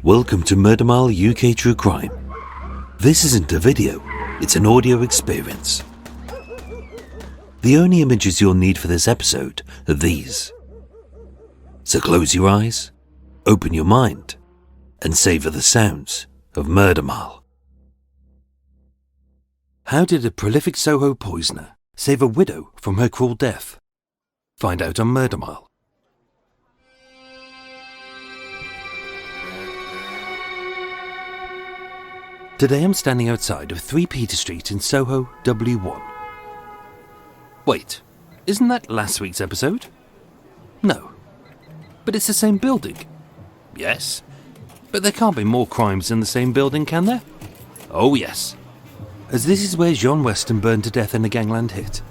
Welcome to Murder Mile UK True Crime. This isn't a video, it's an audio experience. The only images you'll need for this episode are these. So close your eyes, open your mind, and savour the sounds of Murder Mile. How did a prolific Soho poisoner save a widow from her cruel death? Find out on Murder Mile. Today I'm standing outside of 3 Peter Street in Soho, W1. Wait, isn't that last week's episode? No. But it's the same building. Yes. But there can't be more crimes in the same building, can there? Oh yes. As this is where John Weston burned to death in a gangland hit.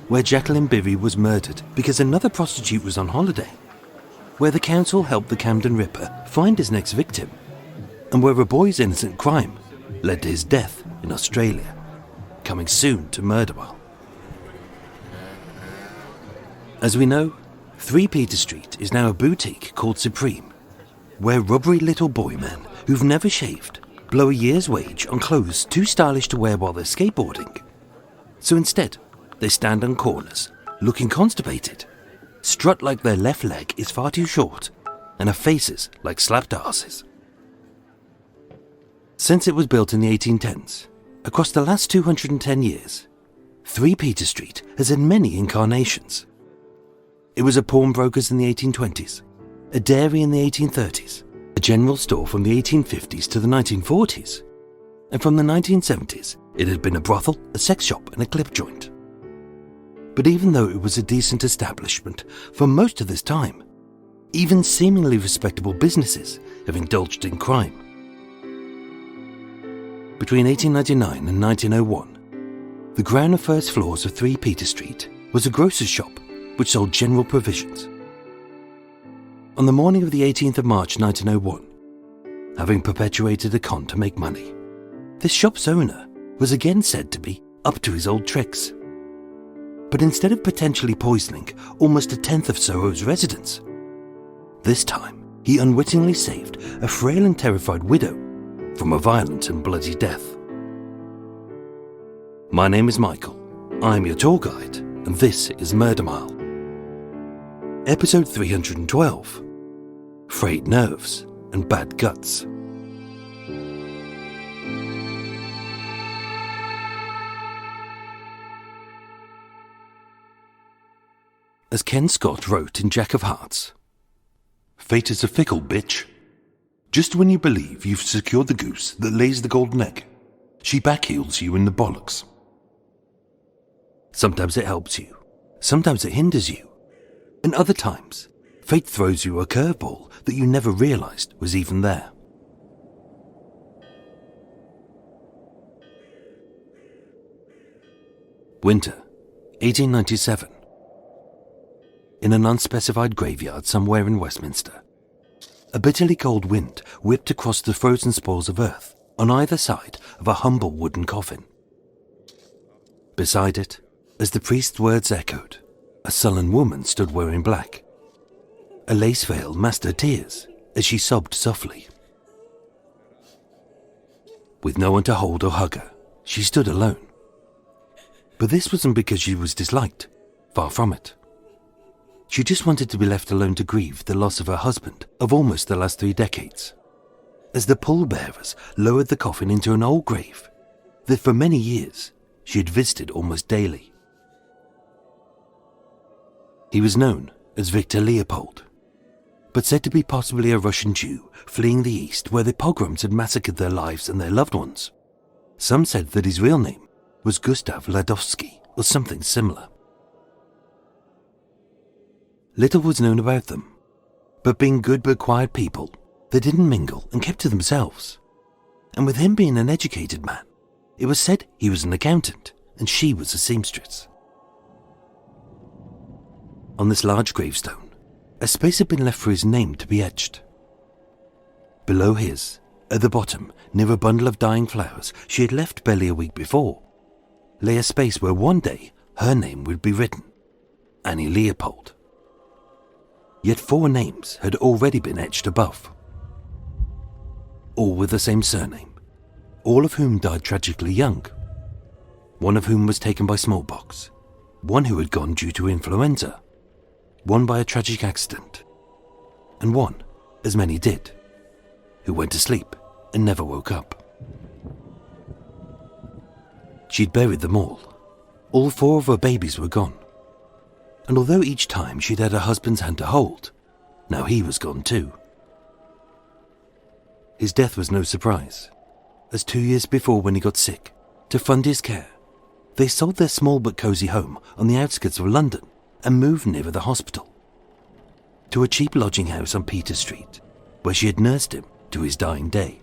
Where Jacqueline Bivy was murdered because another prostitute was on holiday. Where the council helped the Camden Ripper find his next victim. And where a boy's innocent crime led to his death in Australia. Coming soon to Murder Mile. As we know, 3 Peter Street is now a boutique called Supreme, where rubbery little boy men who've never shaved blow a year's wage on clothes too stylish to wear while they're skateboarding. So instead, they stand on corners, looking constipated, strut like their left leg is far too short, and have faces like slapped arses. Since it was built in the 1810s, across the last 210 years, 3 Peter Street has had many incarnations. It was a pawnbroker's in the 1820s, a dairy in the 1830s, a general store from the 1850s to the 1940s, and from the 1970s it had been a brothel, a sex shop and a clip joint. But even though it was a decent establishment for most of this time, even seemingly respectable businesses have indulged in crime. Between 1899 and 1901, the ground and first floors of 3 Peter Street was a grocer's shop which sold general provisions. On the morning of the 18th of March 1901, having perpetuated a con to make money, this shop's owner was again said to be up to his old tricks. But instead of potentially poisoning almost a tenth of Soho's residents, this time he unwittingly saved a frail and terrified widow from a violent and bloody death. My name is Michael, I'm your tour guide, and this is Murder Mile. Episode 312, Frayed Nerves and Bad Guts. As Ken Scott wrote in Jack of Hearts, "Fate is a fickle bitch. Just when you believe you've secured the goose that lays the golden egg, she backheels you in the bollocks. Sometimes it helps you, sometimes it hinders you, and other times, fate throws you a curveball that you never realized was even there." Winter, 1897. In an unspecified graveyard somewhere in Westminster, a bitterly cold wind whipped across the frozen spores of earth on either side of a humble wooden coffin. Beside it, as the priest's words echoed, a sullen woman stood wearing black. A lace veil masked her tears as she sobbed softly. With no one to hold or hug her, she stood alone. But this wasn't because she was disliked, far from it. She just wanted to be left alone to grieve the loss of her husband of almost the last 3 decades, as the pallbearers lowered the coffin into an old grave that for many years she had visited almost daily. He was known as Victor Leopold, but said to be possibly a Russian Jew fleeing the east where the pogroms had massacred their lives and their loved ones. Some said that his real name was Gustav Ladowski or something similar. Little was known about them, but being good but quiet people, they didn't mingle and kept to themselves. And with him being an educated man, it was said he was an accountant and she was a seamstress. On this large gravestone, a space had been left for his name to be etched. Below his, at the bottom, near a bundle of dying flowers she had left barely a week before, lay a space where one day her name would be written, Annie Leopold. Yet 4 names had already been etched above. all with the same surname, all of whom died tragically young. One of whom was taken by smallpox, one who had gone due to influenza, one by a tragic accident, and one, as many did, who went to sleep and never woke up. She'd buried them all. All 4 of her babies were gone. And although each time she'd had her husband's hand to hold, now he was gone too. His death was no surprise, as 2 years before, when he got sick, to fund his care, they sold their small but cosy home on the outskirts of London and moved nearer the hospital, to a cheap lodging house on Peter Street, where she had nursed him to his dying day.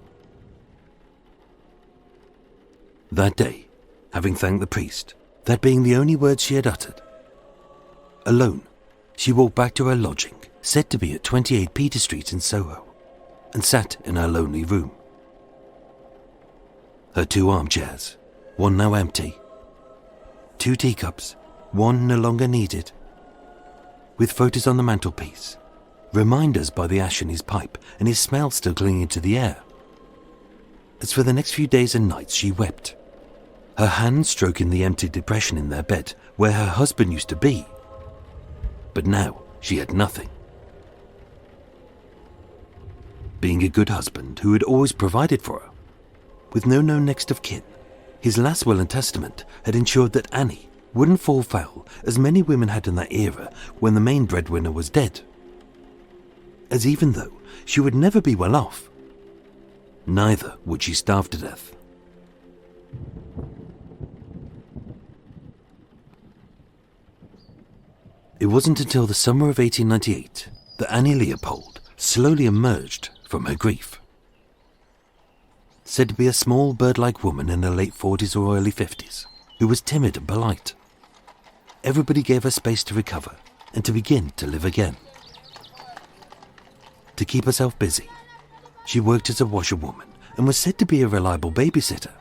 That day, having thanked the priest, that being the only words she had uttered, alone, she walked back to her lodging, said to be at 28 Peter Street in Soho, and sat in her lonely room. Her 2 armchairs, one now empty, 2 teacups, one no longer needed, with photos on the mantelpiece, reminders by the ash in his pipe and his smell still clinging to the air. As for the next few days and nights she wept, her hand stroking the empty depression in their bed where her husband used to be. But now she had nothing. Being a good husband who had always provided for her, with no known next of kin, his last will and testament had ensured that Annie wouldn't fall foul as many women had in that era when the main breadwinner was dead. As even though she would never be well off, neither would she starve to death. It wasn't until the summer of 1898 that Annie Leopold slowly emerged from her grief. Said to be a small bird-like woman in her late 40s or early 50s, who was timid and polite. Everybody gave her space to recover and to begin to live again. To keep herself busy, she worked as a washerwoman and was said to be a reliable babysitter.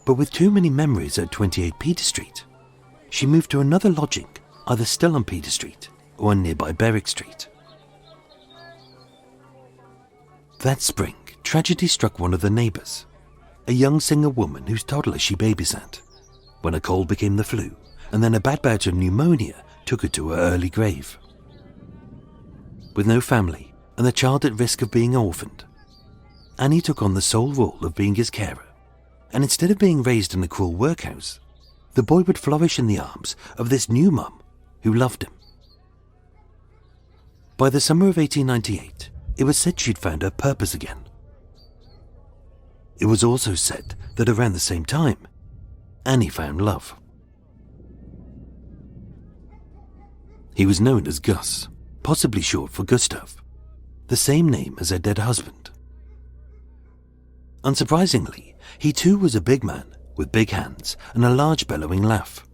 But with too many memories at 28 Peter Street, she moved to another lodging, either still on Peter Street or on nearby Berwick Street. That spring, tragedy struck one of the neighbours, a young singer woman whose toddler she babysat, when a cold became the flu, and then a bad bout of pneumonia took her to her early grave. With no family and the child at risk of being orphaned, Annie took on the sole role of being his carer, and instead of being raised in a cruel workhouse, the boy would flourish in the arms of this new mum who loved him. By the summer of 1898, it was said she'd found her purpose again. It was also said that around the same time, Annie found love. He was known as Gus, possibly short for Gustav, the same name as her dead husband. Unsurprisingly, he too was a big man with big hands and a large bellowing laugh.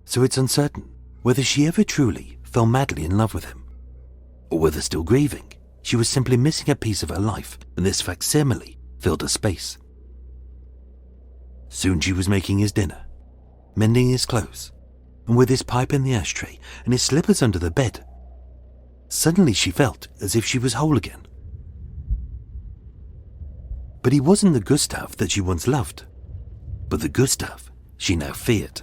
So it's uncertain whether she ever truly fell madly in love with him, or whether still grieving, she was simply missing a piece of her life and this facsimile filled her space. Soon she was making his dinner, mending his clothes, and with his pipe in the ashtray and his slippers under the bed, suddenly she felt as if she was whole again. But he wasn't the Gustav that she once loved, but the Gustav she now feared.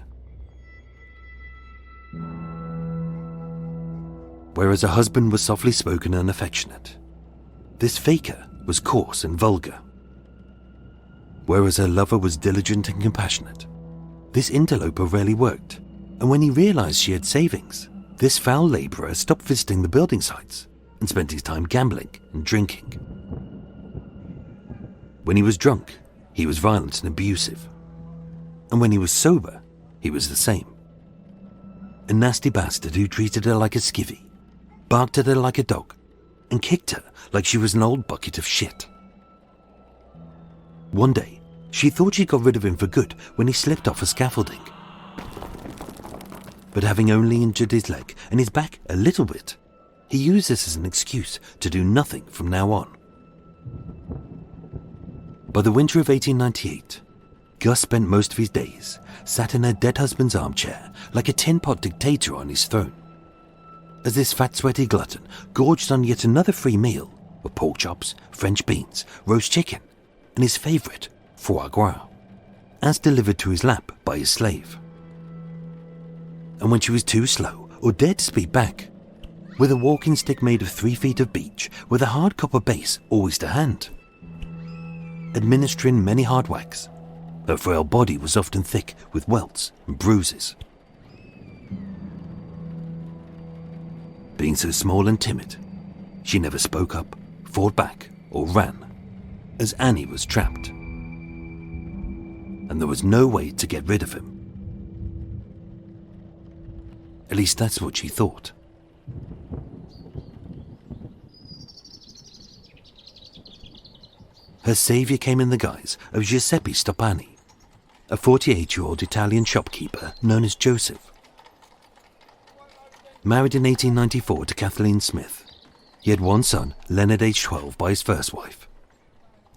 Whereas her husband was softly spoken and affectionate, this faker was coarse and vulgar. Whereas her lover was diligent and compassionate, this interloper rarely worked, and when he realized she had savings, this foul laborer stopped visiting the building sites and spent his time gambling and drinking. When he was drunk, he was violent and abusive, and when he was sober, he was the same. A nasty bastard who treated her like a skivvy, barked at her like a dog, and kicked her like she was an old bucket of shit. One day, she thought she got rid of him for good when he slipped off a scaffolding. But having only injured his leg and his back a little bit, he used this as an excuse to do nothing from now on. By the winter of 1898, Gus spent most of his days sat in her dead husband's armchair like a tin pot dictator on his throne. As this fat, sweaty glutton gorged on yet another free meal, were pork chops, French beans, roast chicken, and his favourite, foie gras, as delivered to his lap by his slave. And when she was too slow or dared to speak back, with a walking stick made of 3 feet of beech with a hard copper base always to hand, administering many hard whacks, her frail body was often thick with welts and bruises. Being so small and timid, she never spoke up, fought back, or ran, as Annie was trapped. And there was no way to get rid of him. At least that's what she thought. Her saviour came in the guise of Giuseppe Stoppani, a 48-year-old Italian shopkeeper known as Joseph. Married in 1894 to Kathleen Smith, he had one son, Leonard, aged 12, by his first wife.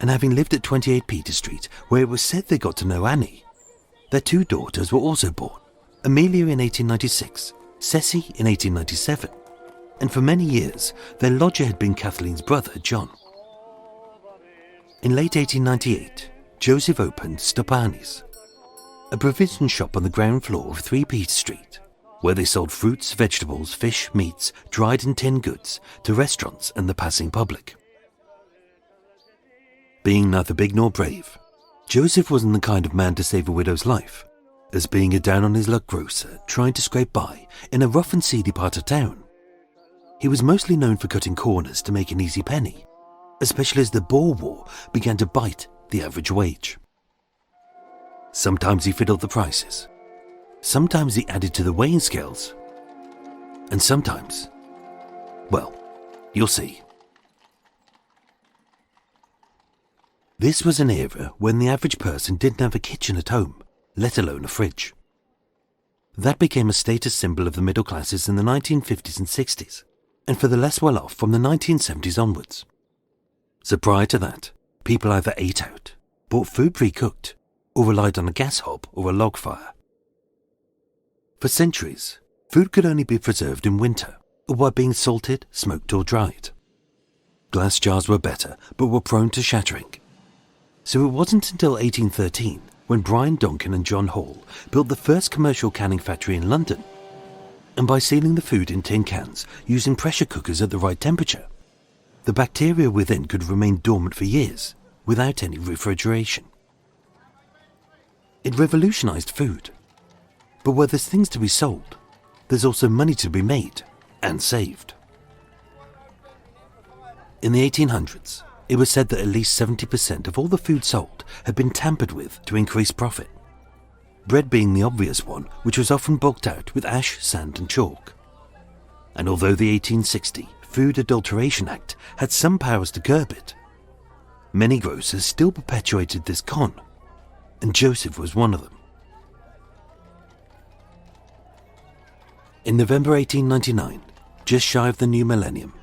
And having lived at 28 Peter Street, where it was said they got to know Annie, their 2 daughters were also born, Amelia in 1896, Ceci in 1897, and for many years their lodger had been Kathleen's brother, John. In late 1898, Joseph opened Stoppani's, a provision shop on the ground floor of 3 Peter Street, where they sold fruits, vegetables, fish, meats, dried and tinned goods to restaurants and the passing public. Being neither big nor brave, Joseph wasn't the kind of man to save a widow's life, as being a down-on-his-luck grocer trying to scrape by in a rough and seedy part of town. He was mostly known for cutting corners to make an easy penny, especially as the Boer War began to bite the average wage. Sometimes he fiddled the prices, sometimes he added to the weighing scales, and sometimes, well, you'll see. This was an era when the average person didn't have a kitchen at home, let alone a fridge. That became a status symbol of the middle classes in the 1950s and 60s, and for the less well-off from the 1970s onwards. So prior to that, people either ate out, bought food pre-cooked, or relied on a gas hob or a log fire. For centuries, food could only be preserved in winter, or by being salted, smoked or dried. Glass jars were better, but were prone to shattering. So it wasn't until 1813 when Brian Duncan and John Hall built the first commercial canning factory in London. And by sealing the food in tin cans using pressure cookers at the right temperature, the bacteria within could remain dormant for years without any refrigeration. It revolutionized food. But where there's things to be sold, there's also money to be made and saved. In the 1800s, it was said that at least 70% of all the food sold had been tampered with to increase profit. Bread being the obvious one, which was often bulked out with ash, sand and chalk. And although the 1860 Food Adulteration Act had some powers to curb it, many grocers still perpetuated this con, and Joseph was one of them. In November 1899, just shy of the new millennium,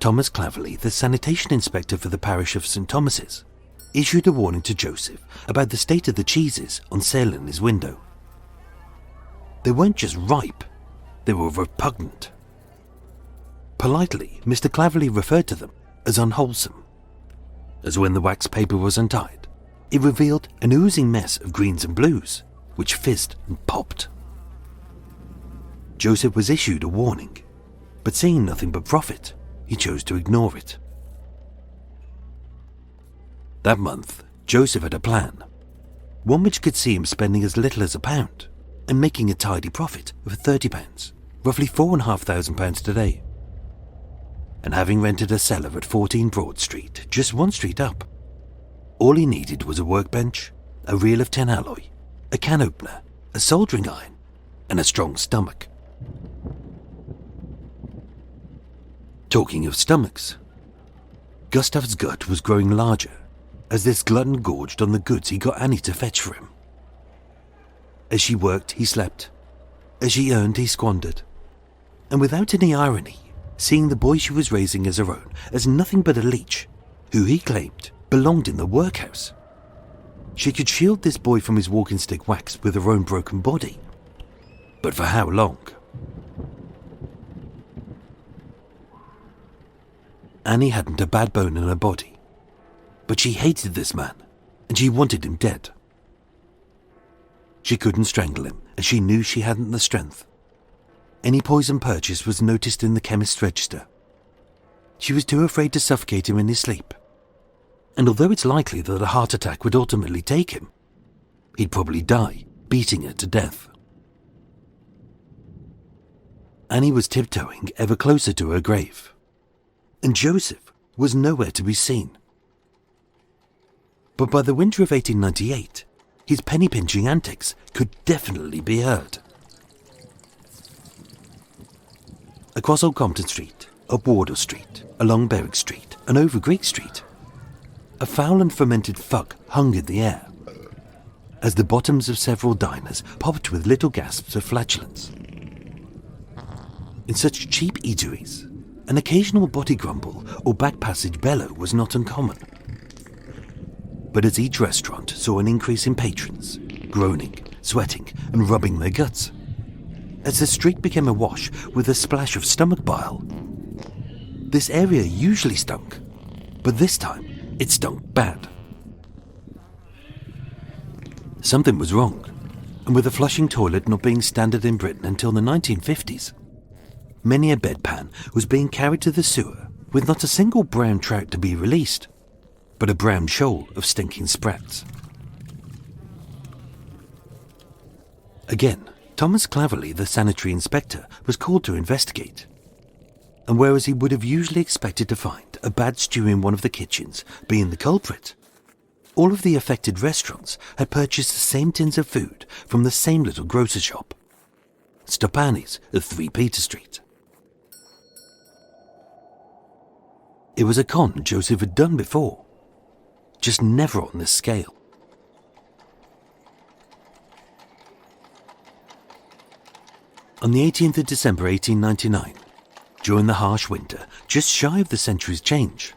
Thomas Claverley, the sanitation inspector for the parish of St. Thomas's, issued a warning to Joseph about the state of the cheeses on sale in his window. They weren't just ripe, they were repugnant. Politely, Mr. Claverley referred to them as unwholesome, as when the wax paper was untied, it revealed an oozing mess of greens and blues, which fizzed and popped. Joseph was issued a warning, but seeing nothing but profit, he chose to ignore it. That month, Joseph had a plan, one which could see him spending as little as £1 and making a tidy profit of £30, roughly £4,500 today. And having rented a cellar at 14 Broad Street, just one street up, all he needed was a workbench, a reel of tin alloy, a can opener, a soldering iron, and a strong stomach. Talking of stomachs, Gustav's gut was growing larger as this glutton gorged on the goods he got Annie to fetch for him. As she worked, he slept. As she earned, he squandered. And without any irony, seeing the boy she was raising as her own as nothing but a leech, who he claimed belonged in the workhouse, she could shield this boy from his walking stick wax with her own broken body. But for how long? Annie hadn't a bad bone in her body, but she hated this man, and she wanted him dead. She couldn't strangle him, and she knew she hadn't the strength. Any poison purchase was noticed in the chemist's register. She was too afraid to suffocate him in his sleep. And although it's likely that a heart attack would ultimately take him, he'd probably die, beating her to death. Annie was tiptoeing ever closer to her grave, and Joseph was nowhere to be seen. But by the winter of 1898, his penny-pinching antics could definitely be heard. Across Old Compton Street, up Wardour Street, along Berwick Street, and over Greek Street, a foul and fermented fug hung in the air, as the bottoms of several diners popped with little gasps of flatulence. In such cheap eateries, an occasional body grumble or back passage bellow was not uncommon. But as each restaurant saw an increase in patrons, groaning, sweating, and rubbing their guts, as the street became awash with a splash of stomach bile, this area usually stunk, but this time it stunk bad. Something was wrong, and with a flushing toilet not being standard in Britain until the 1950s, many a bedpan was being carried to the sewer with not a single brown trout to be released, but a brown shoal of stinking sprats. Again, Thomas Claverley, the sanitary inspector, was called to investigate. And whereas he would have usually expected to find a bad stew in one of the kitchens being the culprit, all of the affected restaurants had purchased the same tins of food from the same little grocer shop, Stoppani's at 3 Peter Street. It was a con Joseph had done before, just never on this scale. On the 18th of December 1899, during the harsh winter, just shy of the century's change,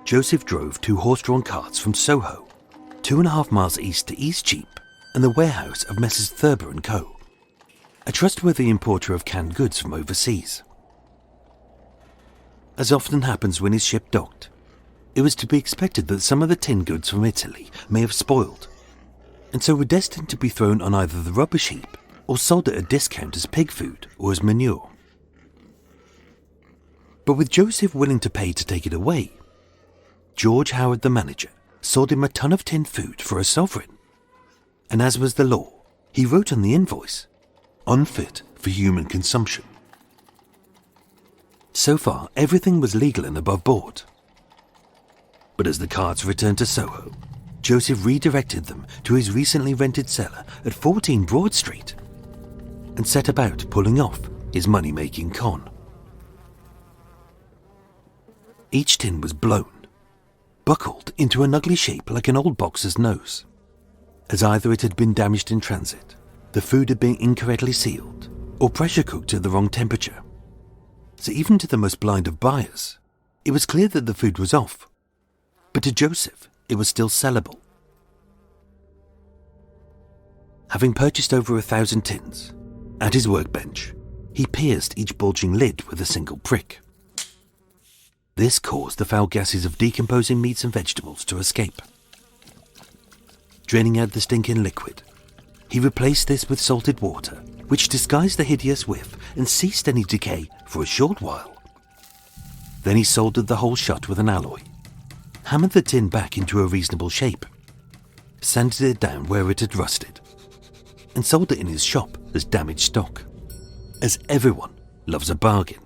Joseph drove 2 horse-drawn carts from Soho, 2.5 miles east to Eastcheap, and the warehouse of Messrs. Thurber & Co., a trustworthy importer of canned goods from overseas. As often happens when his ship docked, it was to be expected that some of the tin goods from Italy may have spoiled, and so were destined to be thrown on either the rubbish heap or sold at a discount as pig food or as manure. But with Joseph willing to pay to take it away, George Howard, the manager, sold him a ton of tinned food for a sovereign, and as was the law, he wrote on the invoice, "unfit for human consumption." So far, everything was legal and above board. But as the carts returned to Soho, Joseph redirected them to his recently rented cellar at 14 Broad Street and set about pulling off his money-making con. Each tin was blown, buckled into an ugly shape like an old boxer's nose, as either it had been damaged in transit, the food had been incorrectly sealed, or pressure cooked at the wrong temperature. So even to the most blind of buyers, it was clear that the food was off, but to Joseph, it was still sellable. Having purchased over 1,000 tins, at his workbench, he pierced each bulging lid with a single prick. This caused the foul gases of decomposing meats and vegetables to escape. Draining out the stinking liquid, he replaced this with salted water, which disguised the hideous whiff and ceased any decay for a short while. Then he soldered the hole shut with an alloy, hammered the tin back into a reasonable shape, sanded it down where it had rusted, and sold it in his shop as damaged stock, as everyone loves a bargain.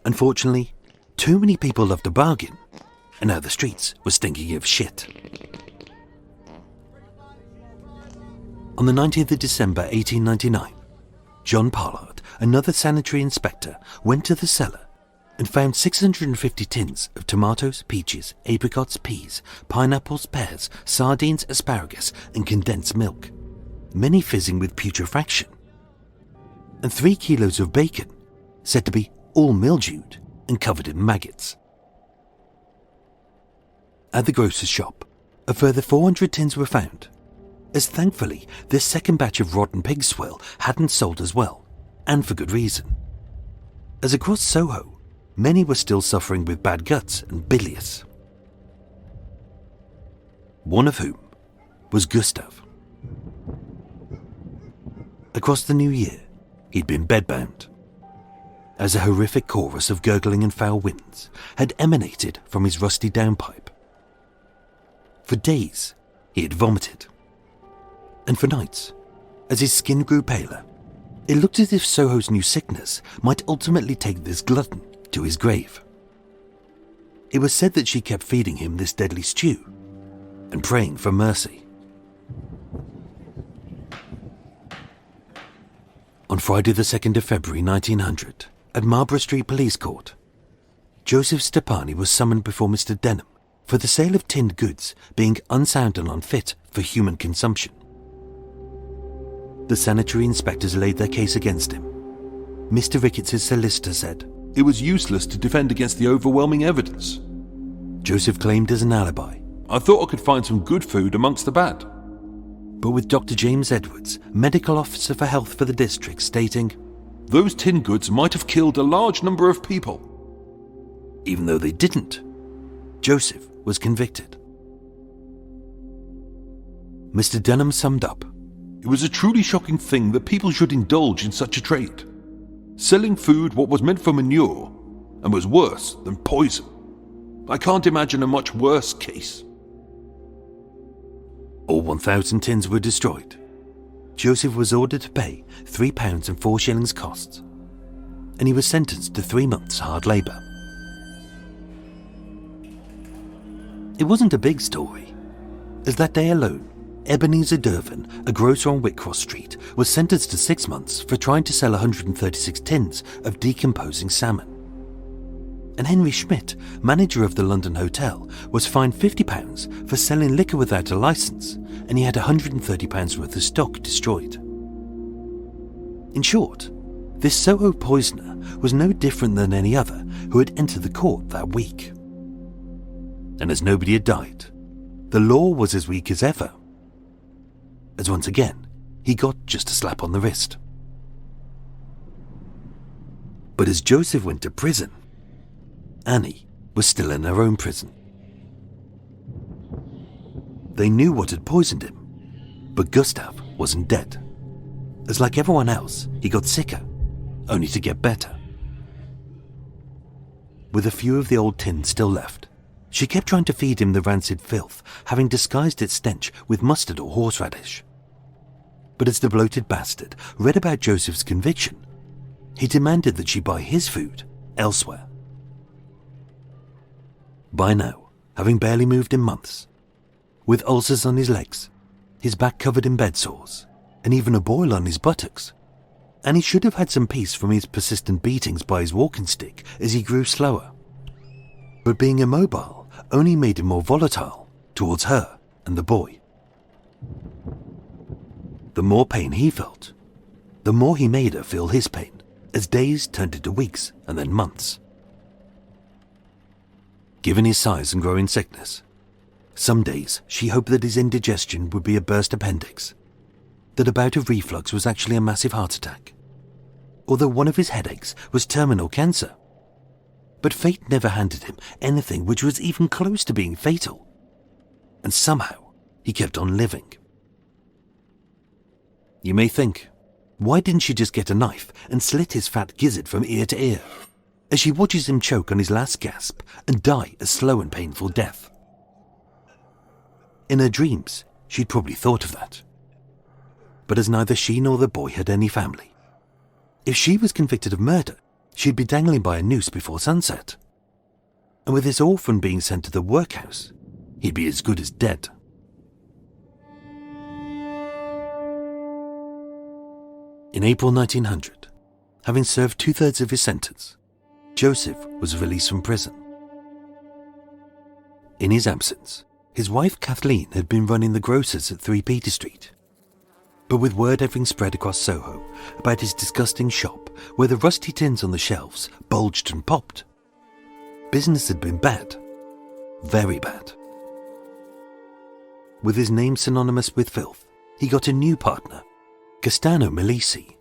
Unfortunately, too many people loved a bargain, and now the streets were stinking of shit. On the 19th of December 1899, John Pollard, another sanitary inspector, went to the cellar and found 650 tins of tomatoes, peaches, apricots, peas, pineapples, pears, sardines, asparagus, and condensed milk, many fizzing with putrefaction, and 3 kilos of bacon, said to be all mildewed and covered in maggots. At the grocer's shop, a further 400 tins were found, as thankfully this second batch of rotten pig swill hadn't sold as well, and for good reason. as across Soho, many were still suffering with bad guts and bilious. One of whom was Gustav. Across the new year, he'd been bedbound, as a horrific chorus of gurgling and foul winds had emanated from his rusty downpipe. For days, he had vomited, and for nights, as his skin grew paler, it looked as if Soho's new sickness might ultimately take this glutton to his grave. It was said that she kept feeding him this deadly stew and praying for mercy. On Friday the 2nd of February 1900, at Marlborough Street Police Court, Giuseppe Stoppani was summoned before Mr. Denham for the sale of tinned goods being unsound and unfit for human consumption. The sanitary inspectors laid their case against him. Mr. Ricketts' solicitor said, "It was useless to defend against the overwhelming evidence." Joseph claimed as an alibi, "I thought I could find some good food amongst the bad." but with Dr. James Edwards, medical officer for health for the district, stating, "Those tin goods might have killed a large number of people." even though they didn't, Joseph was convicted. Mr. Denham summed up, "It was a truly shocking thing that people should indulge in such a trade. Selling food what was meant for manure and was worse than poison. I can't imagine a much worse case." All 1,000 tins were destroyed. Joseph was ordered to pay £3 and 4 shillings costs, and he was sentenced to 3 months hard labour. It wasn't a big story, as that day alone, Ebenezer Dervin, a grocer on Whitcross Street, was sentenced to 6 months for trying to sell 136 tins of decomposing salmon. And Henry Schmidt, manager of the London Hotel, was fined £50 for selling liquor without a licence, and he had £130 worth of stock destroyed. In short, this Soho poisoner was no different than any other who had entered the court that week. And as nobody had died, the law was as weak as ever, as once again, he got just a slap on the wrist. But as Joseph went to prison, Annie was still in her own prison. They knew what had poisoned him, but Gustav wasn't dead, as like everyone else, he got sicker, only to get better. With a few of the old tins still left, she kept trying to feed him the rancid filth, having disguised its stench with mustard or horseradish. But as the bloated bastard read about Joseph's conviction, he demanded that she buy his food elsewhere. By now, having barely moved in months, with ulcers on his legs, his back covered in bed sores, and even a boil on his buttocks, and he should have had some peace from his persistent beatings by his walking stick as he grew slower. But being immobile only made him more volatile towards her and the boy. The more pain he felt, the more he made her feel his pain, as days turned into weeks and then months. Given his size and growing sickness, some days she hoped that his indigestion would be a burst appendix, that a bout of reflux was actually a massive heart attack, or that one of his headaches was terminal cancer. But fate never handed him anything which was even close to being fatal, and somehow he kept on living. You may think, why didn't she just get a knife and slit his fat gizzard from ear to ear, as she watches him choke on his last gasp and die a slow and painful death? In her dreams, she'd probably thought of that. But as neither she nor the boy had any family, if she was convicted of murder, she'd be dangling by a noose before sunset. And with this orphan being sent to the workhouse, he'd be as good as dead. In April 1900, having served 2/3 of his sentence, Joseph was released from prison. In his absence, his wife Kathleen had been running the grocers at 3 Peter Street. But with word having spread across Soho about his disgusting shop where the rusty tins on the shelves bulged and popped, business had been bad. Very bad. With his name synonymous with filth, he got a new partner, Castano Melisi.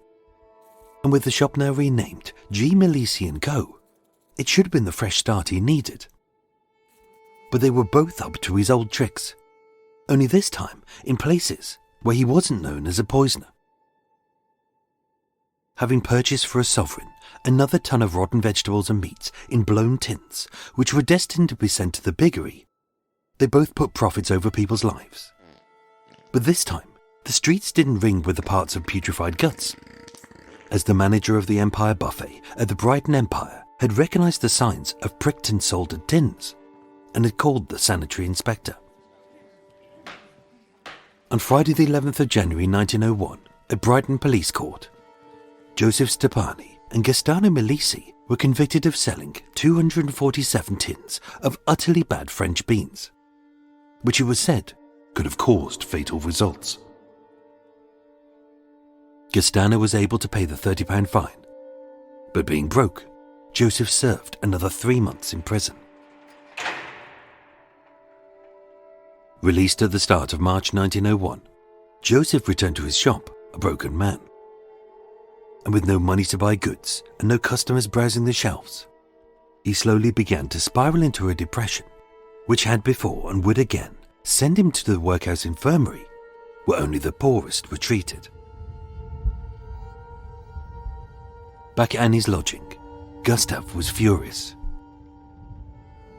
and with the shop now renamed G. Milisi & Co., it should have been the fresh start he needed. But they were both up to his old tricks, only this time in places where he wasn't known as a poisoner. Having purchased for a sovereign another ton of rotten vegetables and meats in blown tins, which were destined to be sent to the piggery, they both put profits over people's lives. But this time, the streets didn't ring with the parts of putrefied guts, as the manager of the Empire Buffet at the Brighton Empire had recognised the signs of pricked and soldered tins, and had called the sanitary inspector. On Friday the 11th of January 1901, at Brighton Police Court, Giuseppe Stoppani and Gustav Milisi were convicted of selling 247 tins of utterly bad French beans, which it was said could have caused fatal results. Gustav was able to pay the £30 fine, but being broke, Joseph served another 3 months in prison. Released at the start of March 1901, Joseph returned to his shop, a broken man. And with no money to buy goods and no customers browsing the shelves, he slowly began to spiral into a depression, which had before and would again send him to the workhouse infirmary, where only the poorest were treated. Back at Annie's lodging, Gustav was furious.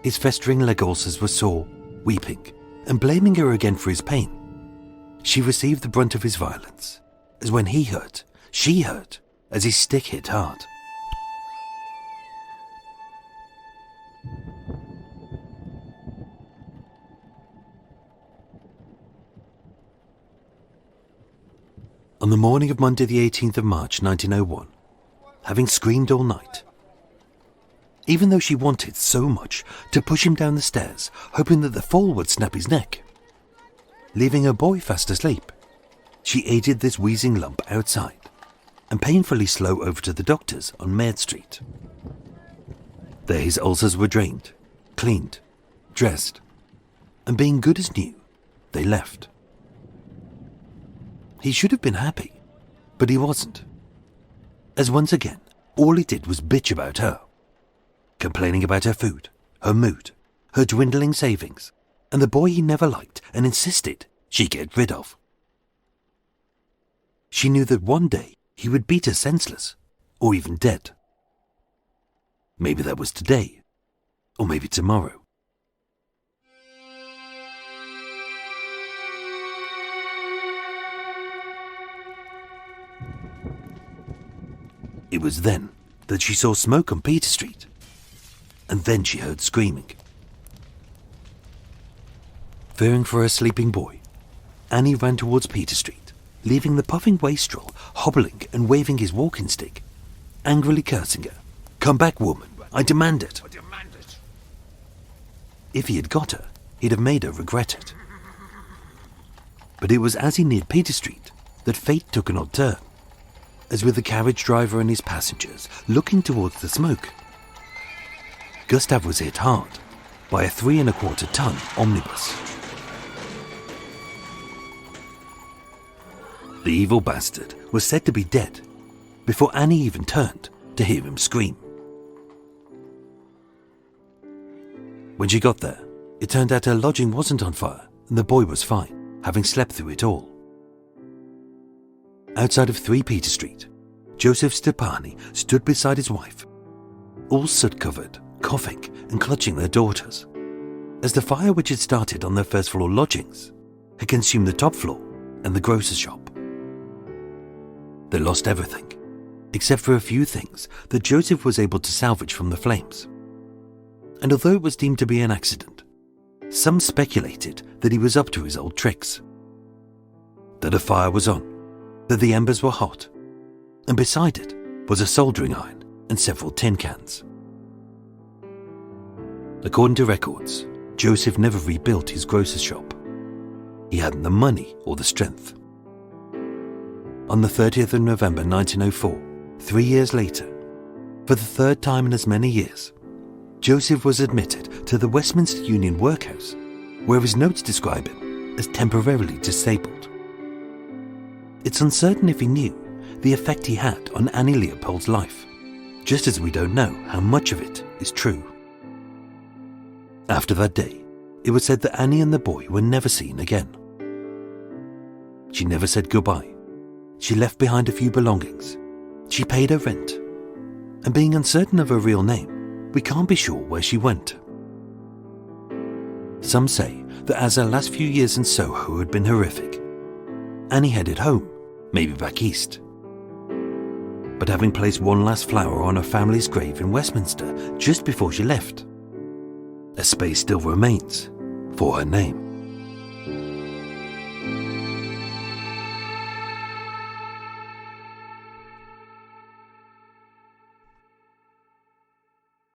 His festering leg ulcers were sore, weeping, and blaming her again for his pain. She received the brunt of his violence, as when he hurt, she hurt, as his stick hit hard. On the morning of Monday the 18th of March 1901, having screamed all night, even though she wanted so much to push him down the stairs, hoping that the fall would snap his neck, leaving her boy fast asleep, she aided this wheezing lump outside and painfully slow over to the doctor's on Maid Street. There his ulcers were drained, cleaned, dressed, and being good as new, they left. He should have been happy, but he wasn't, as once again all he did was bitch about her, complaining about her food, her mood, her dwindling savings, and the boy he never liked and insisted she get rid of. She knew that one day he would beat her senseless, or even dead. Maybe that was today, or maybe tomorrow. It was then that she saw smoke on Peter Street, and then she heard screaming. Fearing for her sleeping boy, Annie ran towards Peter Street, leaving the puffing wastrel hobbling and waving his walking stick, angrily cursing her. "Come back, woman, I demand it." If he had got her, he'd have made her regret it. But it was as he neared Peter Street that fate took an odd turn, as with the carriage driver and his passengers looking towards the smoke, Gustav was hit hard by a 3¼ ton omnibus. The evil bastard was said to be dead before Annie even turned to hear him scream. When she got there, it turned out her lodging wasn't on fire and the boy was fine, having slept through it all. Outside of 3 Peter Street, Giuseppe Stoppani stood beside his wife, all soot-covered, coughing and clutching their daughters, as the fire which had started on their first-floor lodgings had consumed the top floor and the grocer's shop. They lost everything, except for a few things that Joseph was able to salvage from the flames. And although it was deemed to be an accident, some speculated that he was up to his old tricks. That a fire was on, that the embers were hot, and beside it was a soldering iron and several tin cans. According to records, Joseph never rebuilt his grocer's shop. He hadn't the money or the strength. On the 30th of November 1904, 3 years later, for the third time in as many years, Joseph was admitted to the Westminster Union Workhouse, where his notes describe him as temporarily disabled. It's uncertain if he knew the effect he had on Annie Leopold's life, just as we don't know how much of it is true. After that day, it was said that Annie and the boy were never seen again. She never said goodbye. She left behind a few belongings. She paid her rent. And being uncertain of her real name, we can't be sure where she went. Some say that as her last few years in Soho had been horrific, Annie headed home, maybe back east. But having placed one last flower on her family's grave in Westminster just before she left, a space still remains for her name.